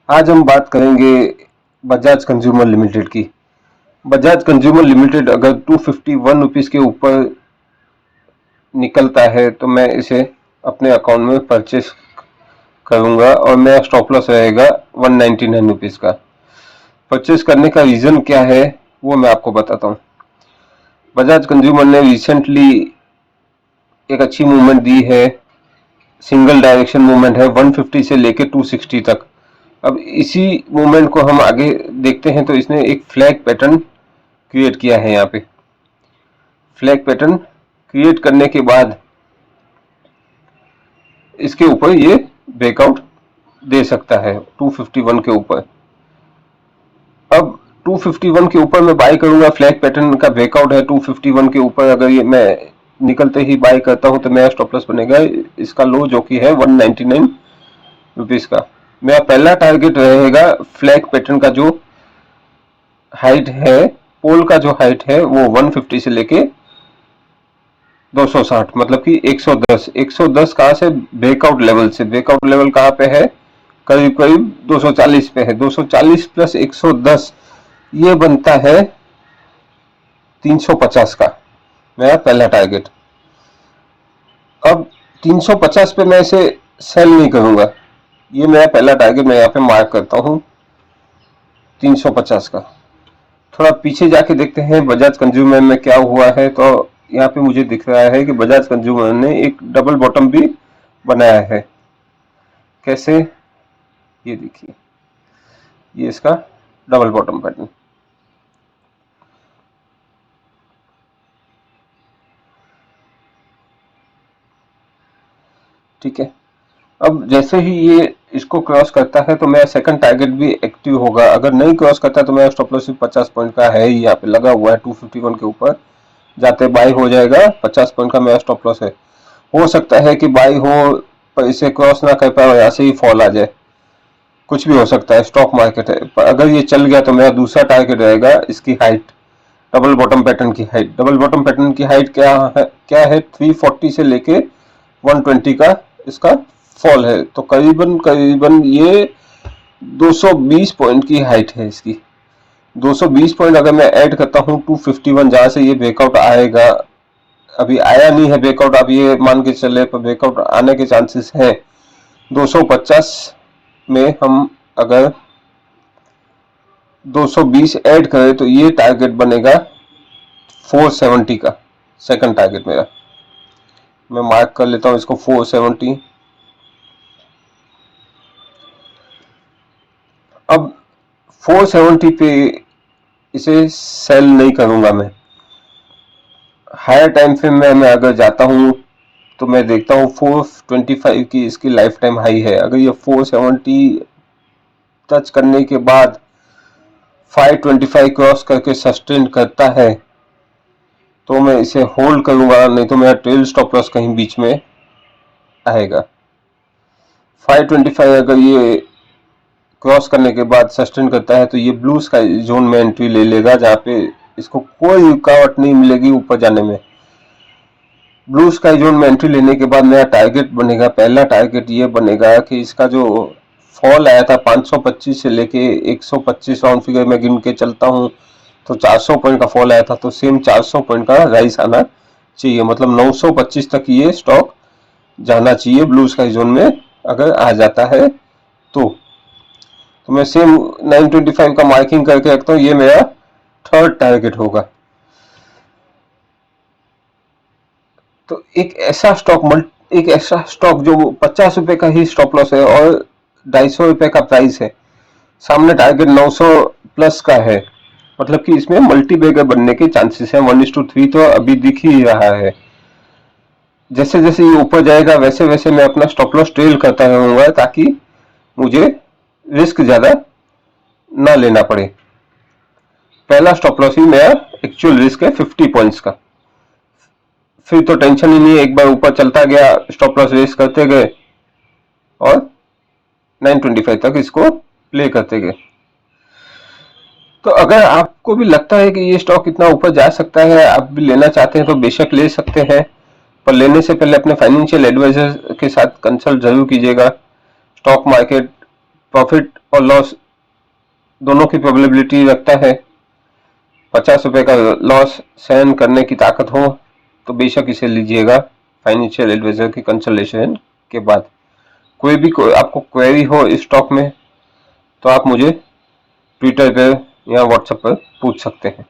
आज हम बात करेंगे बजाज कंज्यूमर लिमिटेड की। बजाज कंज्यूमर लिमिटेड अगर 251 रुपीज के ऊपर निकलता है तो मैं इसे अपने अकाउंट में परचेस करूंगा और मेरा स्टॉप लॉस रहेगा 199 रुपीज का। परचेस करने का रीजन क्या है वो मैं आपको बताता हूँ। बजाज कंज्यूमर ने रिसेंटली एक अच्छी मूवमेंट दी है, सिंगल डायरेक्शन मूवमेंट है 150 से लेके 260 तक। अब इसी मूवमेंट को हम आगे देखते हैं तो इसने एक फ्लैग पैटर्न क्रिएट किया है। यहाँ पे फ्लैग पैटर्न क्रिएट करने के बाद इसके ऊपर ये ब्रेकआउट दे सकता है 251 के ऊपर। अब 251 के ऊपर मैं बाय करूंगा, फ्लैग पैटर्न का ब्रेकआउट है 251 के ऊपर। अगर ये मैं निकलते ही बाय करता हूं तो मेरा स्टॉप लॉस बनेगा इसका लो जो कि है 199 रुपीज का। मेरा पहला टारगेट रहेगा फ्लैग पैटर्न का जो हाइट है, पोल का जो हाइट है वो 150 से लेके 260, मतलब कि 110। 110 कहाँ से? ब्रेकआउट लेवल से। ब्रेकआउट लेवल कहाँ पे है? करीब करीब 240 पे है। 240 प्लस 110 ये बनता है 350 का मेरा पहला टारगेट। अब 350 पे मैं इसे सेल नहीं करूंगा, ये मेरा पहला टारगेट मैं यहाँ पे मार्क करता हूँ 350 का। थोड़ा पीछे जाके देखते हैं बजाज कंज्यूमर में क्या हुआ है। तो यहाँ पे मुझे दिख रहा है कि बजाज कंज्यूमर ने एक डबल बॉटम भी बनाया है। कैसे? ये देखिए, ये इसका डबल बॉटम पैटर्न। ठीक है, अब जैसे ही ये इसको क्रॉस करता है तो मेरा सेकंड टारगेट भी एक्टिव होगा। अगर नहीं क्रॉस करता तो मेरा स्टॉप लॉस 50 पॉइंट का है ही, यहाँ पे लगा हुआ है 251 के ऊपर जाते बाई हो जाएगा। 50 पॉइंट का मेरा स्टॉप लॉस है। हो सकता है कि बाई हो पर इसे क्रॉस ना कर पाए, यहाँ से ही फॉल आ जाए, कुछ भी हो सकता है, स्टॉक मार्केट है। पर अगर ये चल गया तो मेरा दूसरा टारगेट रहेगा इसकी हाइट, डबल बॉटम पैटर्न की हाइट। डबल बॉटम पैटर्न की हाइट क्या है 340 से लेके 120 का इसका फॉल है। तो करीबन करीबन ये 220 पॉइंट की हाइट है इसकी। 220 पॉइंट अगर मैं ऐड करता हूँ 251 जहां से ये ब्रेकआउट आएगा, अभी आया नहीं है ब्रेकआउट, अब ये मान के चले पर ब्रेकआउट आने के चांसेस हैं। 250 में हम अगर 220 ऐड करें तो ये टारगेट बनेगा 470 का। सेकंड टारगेट मेरा, मैं मार्क कर लेता हूं इसको 470। अब 470 पे इसे सेल नहीं करूंगा मैं। हायर टाइम फ्रेम में मैं अगर जाता हूं तो मैं देखता हूं 425 की इसकी लाइफ टाइम हाई है। अगर ये 470 टच करने के बाद 525 क्रॉस करके सस्टेन करता है तो मैं इसे होल्ड करूंगा, नहीं तो मेरा ट्रेल स्टॉप लॉस कहीं बीच में आएगा। 525 अगर ये क्रॉस करने के बाद सस्टेन करता है तो ये ब्लू स्काई जोन में एंट्री ले लेगा, जहाँ पे इसको कोई रुकावट नहीं मिलेगी ऊपर जाने में। ब्लू स्काई जोन में एंट्री लेने के बाद मेरा टारगेट बनेगा, पहला टारगेट ये बनेगा कि इसका जो फॉल आया था 525 से लेके 125 राउंड फिगर में गिन के चलता हूँ तो 400 पॉइंट का फॉल आया था, तो सेम 400 पॉइंट का राइस आना चाहिए। मतलब 925 तक ये स्टॉक जाना चाहिए ब्लू स्काई जोन में अगर आ जाता है तो मैं सेम 925 का मार्किंग करके रखता हूँ। ये मेरा थर्ड टारगेट होगा। तो एक ऐसा स्टॉक जो 50 रुपए का ही स्टॉप लॉस है और 250 रुपए का प्राइस है, सामने टारगेट 900 प्लस का है, मतलब कि इसमें मल्टी बैगर बनने के चांसेस हैं 1:3 तो अभी दिख ही रहा है। जैसे जैसे ये ऊपर जाएगा वैसे वैसे मैं अपना स्टॉप लॉस ट्रेल करता रहूंगा ताकि मुझे रिस्क ज्यादा ना लेना पड़े। पहला स्टॉप लॉस ही मेरा एक्चुअल रिस्क है 50 पॉइंट्स का। फिर तो टेंशन ही नहीं है, एक बार ऊपर चलता गया स्टॉप लॉस रेस करते गए और 925 तक इसको प्ले करते गए। तो अगर आपको भी लगता है कि ये स्टॉक इतना ऊपर जा सकता है, आप भी लेना चाहते हैं तो बेशक ले सकते हैं, पर लेने से पहले अपने फाइनेंशियल एडवाइजर के साथ कंसल्ट जरूर कीजिएगा। स्टॉक मार्केट प्रॉफिट और लॉस दोनों की प्रोबेबिलिटी रखता है। 50 रुपए का लॉस सहन करने की ताकत हो तो बेशक इसे लीजिएगा फाइनेंशियल एडवाइजर की कंसल्टेशन के बाद। आपको क्वेरी हो इस स्टॉक में तो आप मुझे ट्विटर पे या व्हाट्सएप पर पूछ सकते हैं।